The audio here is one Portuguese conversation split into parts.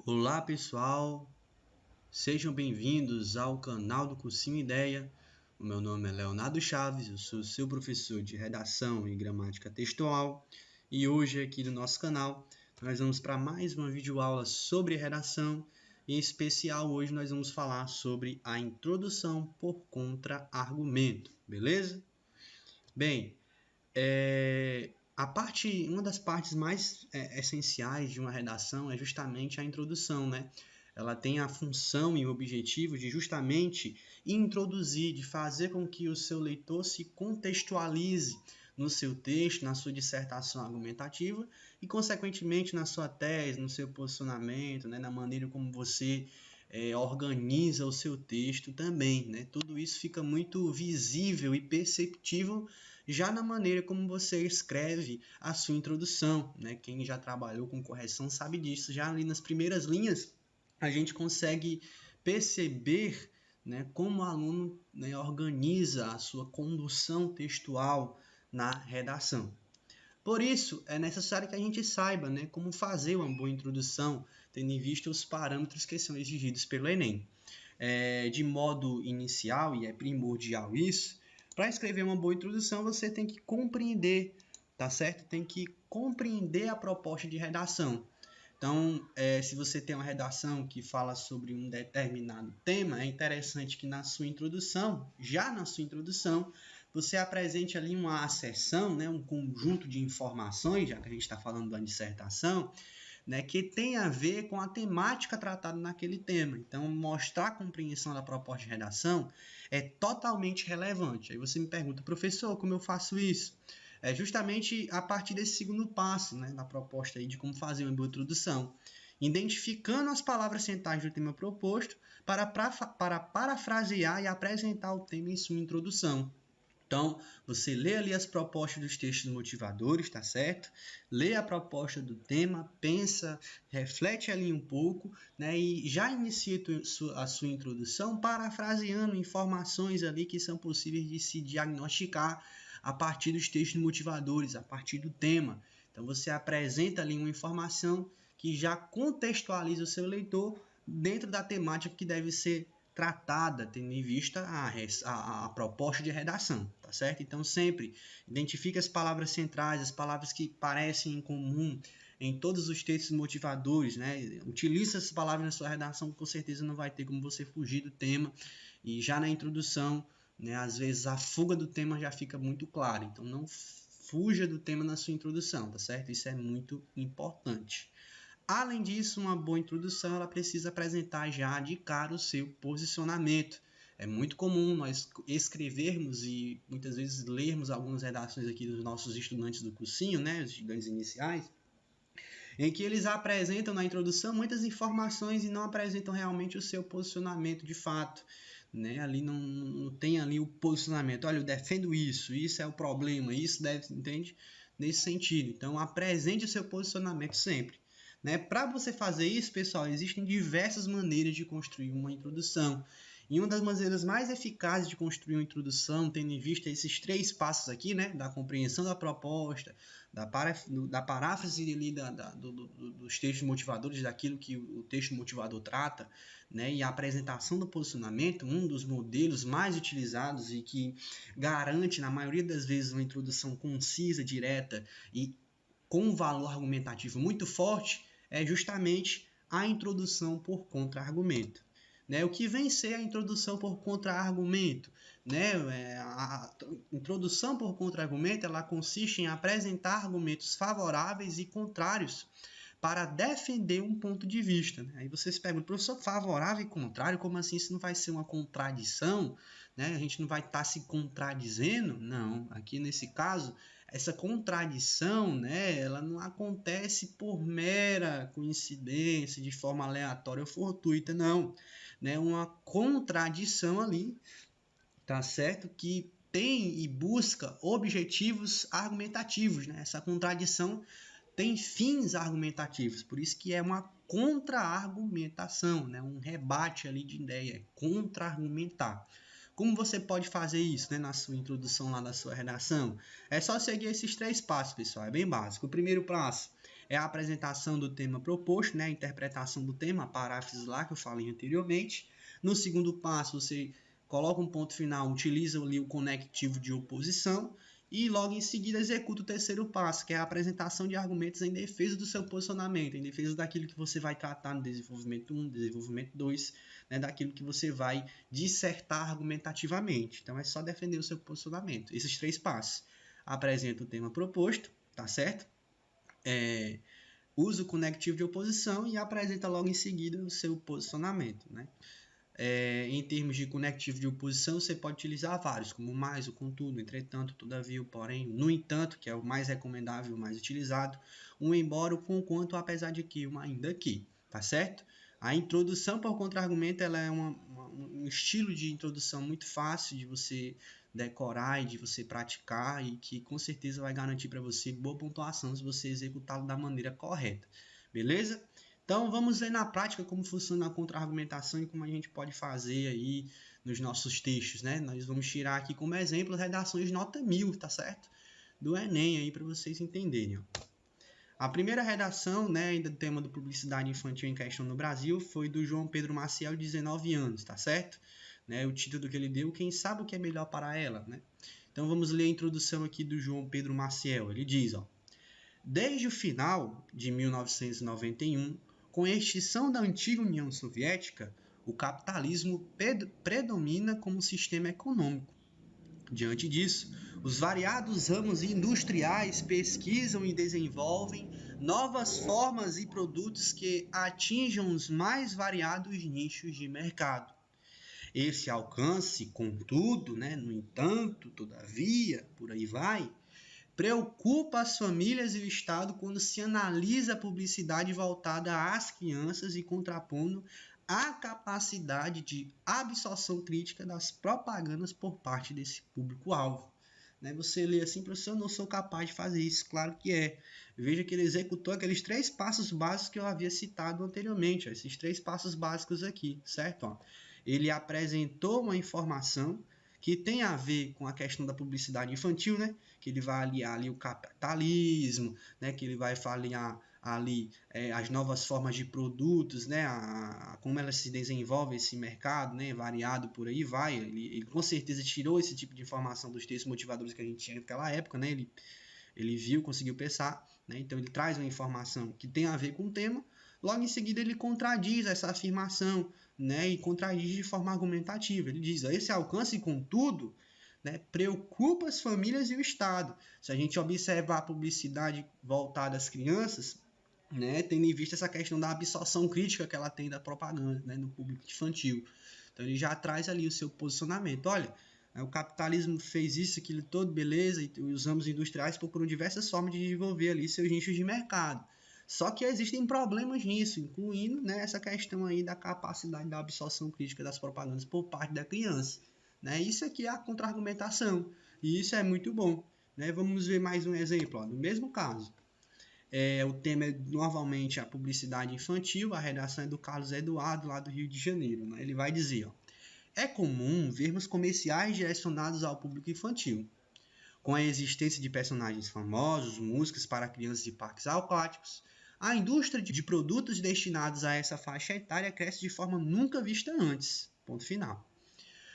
Olá pessoal, sejam bem-vindos ao canal do Cursinho Ideia. O meu nome é Leonardo Chaves, eu sou seu professor de redação e gramática textual e hoje aqui no nosso canal nós vamos para mais uma videoaula sobre redação. Em especial hoje nós vamos falar sobre a introdução por contra-argumento, beleza? Bem, uma das partes mais essenciais de uma redação é justamente a introdução, né? Ela tem a função e o objetivo de justamente introduzir, de fazer com que o seu leitor se contextualize no seu texto, na sua dissertação argumentativa e, consequentemente, na sua tese, no seu posicionamento, né? Na maneira como você organiza o seu texto também, né? Tudo isso fica muito visível e perceptível já na maneira como você escreve a sua introdução, né? Quem já trabalhou com correção sabe disso. Já ali nas primeiras linhas, a gente consegue perceber, né, como o aluno, né, organiza a sua condução textual na redação. Por isso, é necessário que a gente saiba, né, como fazer uma boa introdução, tendo em vista os parâmetros que são exigidos pelo Enem. De modo inicial, e é primordial isso, para escrever uma boa introdução, você tem que compreender, tá certo? Tem que compreender a proposta de redação. Então, se você tem uma redação que fala sobre um determinado tema, é interessante que na sua introdução, você apresente ali uma acessão, né, um conjunto de informações, já que a gente está falando da dissertação, né, que tem a ver com a temática tratada naquele tema. Então, mostrar a compreensão da proposta de redação é totalmente relevante. Aí você me pergunta, professor, como eu faço isso? É justamente a partir desse segundo passo, né, da proposta aí de como fazer uma boa introdução, identificando as palavras centrais do tema proposto para parafrasear e apresentar o tema em sua introdução. Então, você lê ali as propostas dos textos motivadores, tá certo? Lê a proposta do tema, pensa, reflete ali um pouco, né? E já inicia a sua introdução parafraseando informações ali que são possíveis de se diagnosticar a partir dos textos motivadores, a partir do tema. Então, você apresenta ali uma informação que já contextualiza o seu leitor dentro da temática que deve ser tratada, tendo em vista a proposta de redação, tá certo? Então, sempre identifique as palavras centrais, as palavras que parecem em comum em todos os textos motivadores, né? Utilize essas palavras na sua redação, com certeza não vai ter como você fugir do tema. E já na introdução, né, às vezes a fuga do tema já fica muito clara, então não fuja do tema na sua introdução, tá certo? Isso é muito importante. Além disso, uma boa introdução ela precisa apresentar já de cara o seu posicionamento. É muito comum nós escrevermos e muitas vezes lermos algumas redações aqui dos nossos estudantes do cursinho, né, os estudantes iniciais, em que eles apresentam na introdução muitas informações e não apresentam realmente o seu posicionamento de fato. Né? Ali não tem ali o posicionamento. Olha, eu defendo isso, isso é o problema, isso deve, entende? Nesse sentido. Então, apresente o seu posicionamento sempre. Né? Para você fazer isso, pessoal, existem diversas maneiras de construir uma introdução. E uma das maneiras mais eficazes de construir uma introdução, tendo em vista esses três passos aqui, né, da compreensão da proposta, da paráfrase ali dos textos motivadores, daquilo que o texto motivador trata, né, e a apresentação do posicionamento, um dos modelos mais utilizados e que garante, na maioria das vezes, uma introdução concisa, direta e com um valor argumentativo muito forte, é justamente a introdução por contra-argumento. Né? O que vem ser a introdução por contra-argumento? Né? A introdução por contra-argumento ela consiste em apresentar argumentos favoráveis e contrários para defender um ponto de vista. Né? Aí você se pergunta, professor, favorável e contrário, como assim? Isso não vai ser uma contradição? Né? A gente não vai estar se contradizendo? Não, aqui nesse caso, essa contradição, né, ela não acontece por mera coincidência, de forma aleatória ou fortuita, não. Né? Uma contradição ali, tá certo? Que tem e busca objetivos argumentativos, né? Essa contradição tem fins argumentativos, por isso que é uma contra-argumentação, né? Um rebate ali de ideia, contra-argumentar. Como você pode fazer isso, né, na sua introdução lá da sua redação? É só seguir esses três passos, pessoal, é bem básico. O primeiro passo é a apresentação do tema proposto, né? A interpretação do tema, a paráfrase lá que eu falei anteriormente. No segundo passo, você coloca um ponto final, utiliza ali o conectivo de oposição e logo em seguida executa o terceiro passo, que é a apresentação de argumentos em defesa do seu posicionamento, em defesa daquilo que você vai tratar no desenvolvimento 1, desenvolvimento 2, né, daquilo que você vai dissertar argumentativamente. Então é só defender o seu posicionamento. Esses 3 passos. Apresenta o tema proposto, tá certo? Usa o conectivo de oposição e apresenta logo em seguida o seu posicionamento, né? Em termos de conectivo de oposição, você pode utilizar vários, como mais, o contudo, entretanto, todavia, porém, no entanto, que é o mais recomendável, o mais utilizado, um embora, o conquanto, apesar de que, um ainda que, tá certo? A introdução por contra-argumento, ela é um estilo de introdução muito fácil de você decorar e de você praticar e que com certeza vai garantir para você boa pontuação se você executá-lo da maneira correta, beleza? Então, vamos ver na prática como funciona a contra-argumentação e como a gente pode fazer aí nos nossos textos, né? Nós vamos tirar aqui como exemplo redações nota 1000, tá certo? Do Enem aí para vocês entenderem. Ó. A primeira redação, né, ainda do tema do publicidade infantil em questão no Brasil, foi do João Pedro Maciel, de 19 anos, tá certo? Né, o título que ele deu, Quem sabe o que é melhor para ela, né? Então, vamos ler a introdução aqui do João Pedro Maciel. Ele diz, ó, desde o final de 1991, com a extinção da antiga União Soviética, o capitalismo predomina como sistema econômico. Diante disso, os variados ramos industriais pesquisam e desenvolvem novas formas e produtos que atinjam os mais variados nichos de mercado. Esse alcance, contudo, né, no entanto, todavia, por aí vai, preocupa as famílias e o Estado quando se analisa a publicidade voltada às crianças e contrapondo a capacidade de absorção crítica das propagandas por parte desse público-alvo. Né? Você lê assim, professor, eu não sou capaz de fazer isso. Claro que é. Veja que ele executou aqueles 3 passos básicos que eu havia citado anteriormente. Ó, esses 3 passos básicos aqui, certo? Ó. Ele apresentou uma informação que tem a ver com a questão da publicidade infantil, né? Que ele vai aliar ali o capitalismo, né? Que ele vai aliar ali as novas formas de produtos, né? Como elas se desenvolvem esse mercado, né? Variado por aí vai. Ele com certeza tirou esse tipo de informação dos textos motivadores que a gente tinha naquela época, né? Ele viu, conseguiu pensar, né? Então ele traz uma informação que tem a ver com o tema. Logo em seguida ele contradiz essa afirmação, né, e contradiz de forma argumentativa. Ele diz, esse alcance, contudo, né, preocupa as famílias e o Estado. Se a gente observar a publicidade voltada às crianças, né, tendo em vista essa questão da absorção crítica que ela tem da propaganda, né, no público infantil. Então ele já traz ali o seu posicionamento. Olha, o capitalismo fez isso, aquilo todo, beleza, e os ramos industriais procuram diversas formas de desenvolver ali seus nichos de mercado. Só que existem problemas nisso, incluindo, né, essa questão aí da capacidade da absorção crítica das propagandas por parte da criança. Né? Isso aqui é a contra-argumentação, e isso é muito bom. Né? Vamos ver mais um exemplo. Ó. No mesmo caso, o tema é novamente a publicidade infantil, a redação é do Carlos Eduardo, lá do Rio de Janeiro. Né? Ele vai dizer, ó, é comum vermos comerciais direcionados ao público infantil, com a existência de personagens famosos, músicas para crianças de parques aquáticos. A indústria de produtos destinados a essa faixa etária cresce de forma nunca vista antes. Ponto final.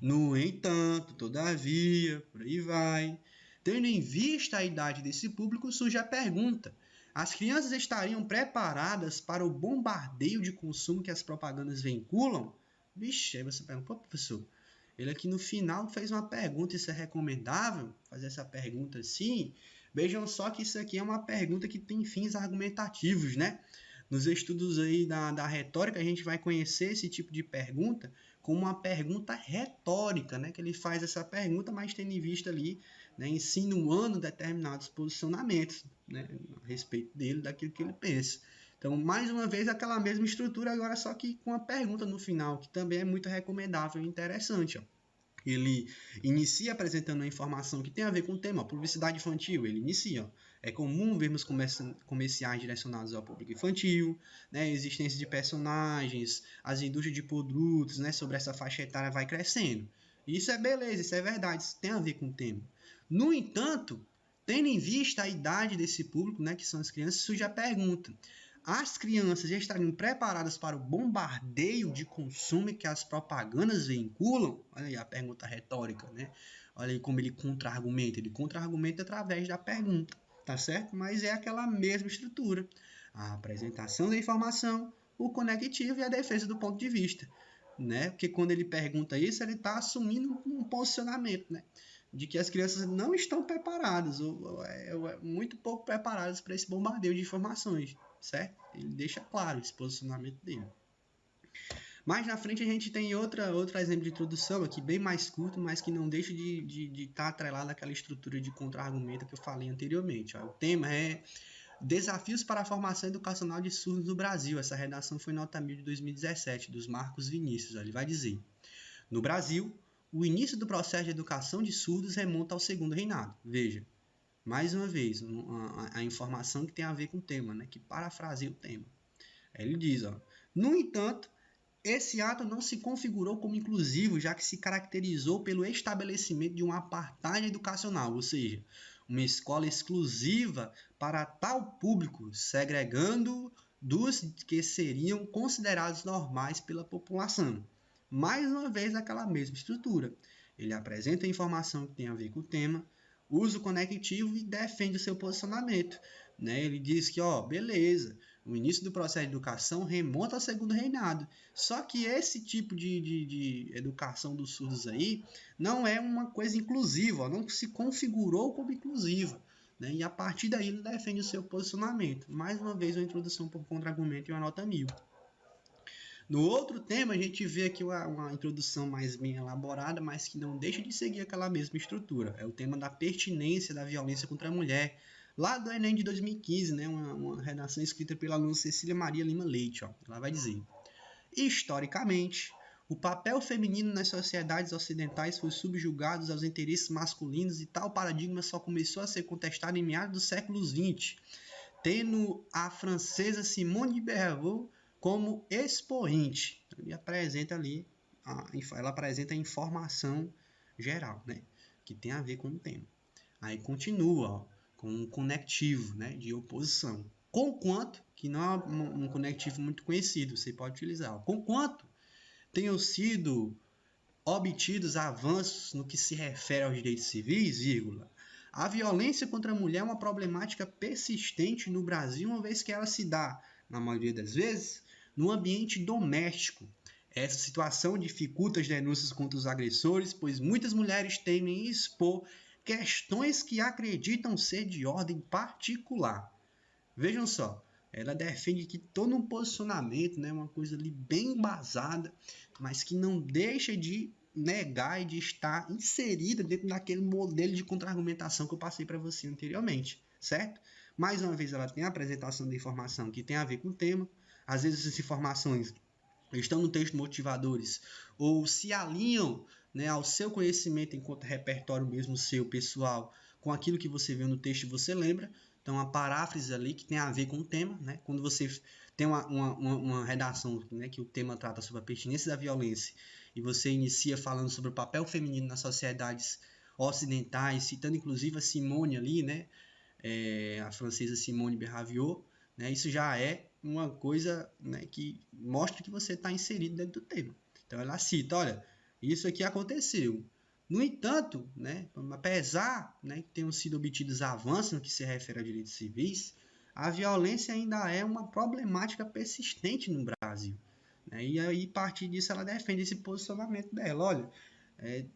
No entanto, todavia, por aí vai. Tendo em vista a idade desse público, surge a pergunta: as crianças estariam preparadas para o bombardeio de consumo que as propagandas vinculam? Vixe, aí você pergunta, pô, professor, ele aqui no final fez uma pergunta, isso é recomendável? Fazer essa pergunta assim? Vejam só que isso aqui é uma pergunta que tem fins argumentativos, né? Nos estudos aí da retórica, a gente vai conhecer esse tipo de pergunta como uma pergunta retórica, né? Que ele faz essa pergunta, mas tendo em vista ali, né, insinuando determinados posicionamentos, né, a respeito dele, daquilo que ele pensa. Então, mais uma vez, aquela mesma estrutura, agora só que com a pergunta no final, que também é muito recomendável e interessante. Ó. Ele inicia apresentando uma informação que tem a ver com o tema, publicidade infantil. Ele inicia, ó, é comum vermos comerciais direcionados ao público infantil, né, a existência de personagens, as indústrias de produtos, né, sobre essa faixa etária vai crescendo. Isso é beleza, isso é verdade, isso tem a ver com o tema. No entanto, Tendo em vista a idade desse público, né, que são as crianças, surge a pergunta: as crianças já estariam preparadas para o bombardeio de consumo que as propagandas veiculam? Olha aí a pergunta retórica, né? Olha aí como ele contra-argumenta. Ele contra-argumenta através da pergunta, tá certo? Mas é aquela mesma estrutura. A apresentação da informação, o conectivo e a defesa do ponto de vista, né? Porque quando ele pergunta isso, ele está assumindo um posicionamento, né? De que as crianças não estão preparadas, ou muito pouco preparadas para esse bombardeio de informações, certo? Ele deixa claro esse posicionamento dele. Mais na frente a gente tem outro exemplo de introdução aqui, bem mais curto, mas que não deixa de estar atrelado àquela estrutura de contra-argumento que eu falei anteriormente. Ó. O tema é Desafios para a Formação Educacional de Surdos no Brasil. Essa redação foi nota 1000 de 2017, dos Marcos Vinícius. Ó. Ele vai dizer: no Brasil, o início do processo de educação de surdos remonta ao segundo reinado. Veja, mais uma vez, a informação que tem a ver com o tema, né, que parafraseia o tema. Ele diz, ó, no entanto, esse ato não se configurou como inclusivo, já que se caracterizou pelo estabelecimento de uma apartheid educacional, ou seja, uma escola exclusiva para tal público, segregando dos que seriam considerados normais pela população. Mais uma vez, aquela mesma estrutura. Ele apresenta a informação que tem a ver com o tema, usa o conectivo e defende o seu posicionamento. Né? Ele diz que, ó, beleza, o início do processo de educação remonta ao segundo reinado. Só que esse tipo de educação dos surdos aí não é uma coisa inclusiva, ó, não se configurou como inclusiva. Né? E a partir daí ele defende o seu posicionamento. Mais uma vez, uma introdução por contra-argumento e uma nota 1000. No outro tema, a gente vê aqui uma introdução mais bem elaborada, mas que não deixa de seguir aquela mesma estrutura. É o tema da pertinência da violência contra a mulher, lá do Enem de 2015, né? uma redação escrita pela aluna Cecília Maria Lima Leite. Ó. Ela vai dizer: historicamente, o papel feminino nas sociedades ocidentais foi subjugado aos interesses masculinos e tal paradigma só começou a ser contestado em meados do século XX, tendo a francesa Simone de Beauvoir como expoente. Ele apresenta ali, ela apresenta a informação geral, né, que tem a ver com o tema. Aí continua, ó, com um conectivo, né, de oposição. Conquanto, que não é um conectivo muito conhecido, você pode utilizar. Ó, conquanto tenham sido obtidos avanços no que se refere aos direitos civis, vírgula, a violência contra a mulher é uma problemática persistente no Brasil, uma vez que ela se dá, na maioria das vezes, no ambiente doméstico. Essa situação dificulta as denúncias contra os agressores, pois muitas mulheres temem expor questões que acreditam ser de ordem particular. Vejam só, ela defende que todo um posicionamento, né, uma coisa ali bem embasada, mas que não deixa de negar e de estar inserida dentro daquele modelo de contra-argumentação que eu passei para você anteriormente, certo? Mais uma vez, ela tem a apresentação da informação que tem a ver com o tema. Às vezes, essas informações estão no texto motivadores ou se alinham, né, ao seu conhecimento enquanto repertório mesmo seu, pessoal, com aquilo que você viu no texto e você lembra. Então, a paráfrase ali que tem a ver com o tema, né? Quando você tem uma redação, né, que o tema trata sobre a pertinência da violência e você inicia falando sobre o papel feminino nas sociedades ocidentais, citando inclusive a Simone ali, né, a francesa Simone de Beauvoir, né, isso já é uma coisa, né, que mostra que você está inserido dentro do tema. Então, ela cita, olha, isso aqui aconteceu. No entanto, né, apesar, né, que tenham sido obtidos avanços no que se refere a direitos civis, a violência ainda é uma problemática persistente no Brasil. Né, e aí, a partir disso, ela defende esse posicionamento dela. Olha,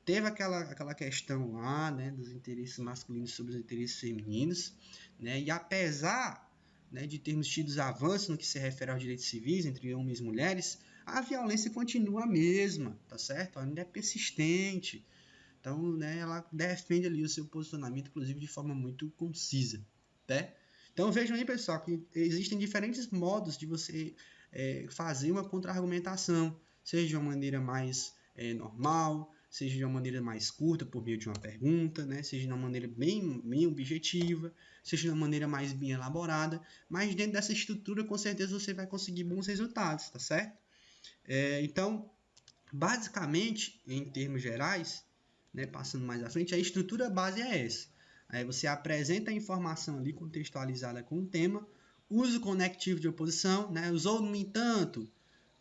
teve aquela questão lá, né, dos interesses masculinos sobre os interesses femininos, né, e apesar, né, de termos tido avanços no que se refere aos direitos civis entre homens e mulheres, a violência continua a mesma, tá certo? Ainda é persistente. Então, né, ela defende ali o seu posicionamento, inclusive de forma muito concisa, né? Então, vejam aí, pessoal, que existem diferentes modos de você fazer uma contra-argumentação, seja de uma maneira mais normal, seja de uma maneira mais curta, por meio de uma pergunta, né? Seja de uma maneira bem objetiva, seja de uma maneira mais bem elaborada, mas dentro dessa estrutura, com certeza, você vai conseguir bons resultados, tá certo? Então, basicamente, em termos gerais, né, passando mais à frente, a estrutura base é essa. Aí você apresenta a informação ali contextualizada com o tema, usa o conectivo de oposição, né? Usou, no entanto,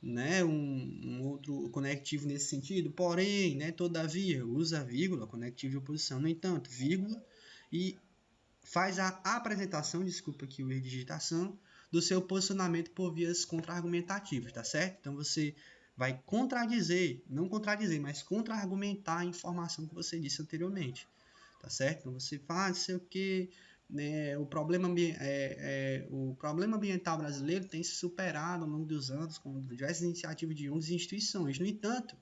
né? Um outro conectivo nesse sentido, porém, né? Todavia, usa vírgula, conectivo de oposição, no entanto, vírgula, e faz a apresentação, desculpa aqui o erro de digitação, do seu posicionamento por vias contra-argumentativas, tá certo? Então você vai contradizer, não contradizer, mas contra-argumentar a informação que você disse anteriormente, tá certo? Então você fala, sei o que, né, o problema ambiental brasileiro tem se superado ao longo dos anos com diversas iniciativas de ONGs e instituições. No entanto,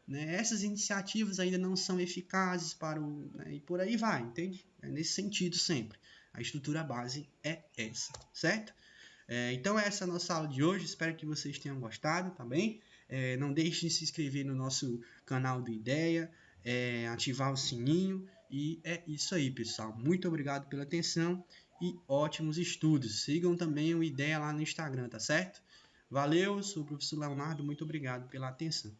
né, essas iniciativas ainda não são eficazes para o... Né, e por aí vai, entende? É nesse sentido sempre. A estrutura base é essa, certo? Então essa é a nossa aula de hoje, espero que vocês tenham gostado, tá bem? Não deixe de se inscrever no nosso canal do Ideia, ativar o sininho, e é isso aí, pessoal. Muito obrigado pela atenção e ótimos estudos. Sigam também o Ideia lá no Instagram, tá certo? Valeu, sou o professor Leonardo, muito obrigado pela atenção.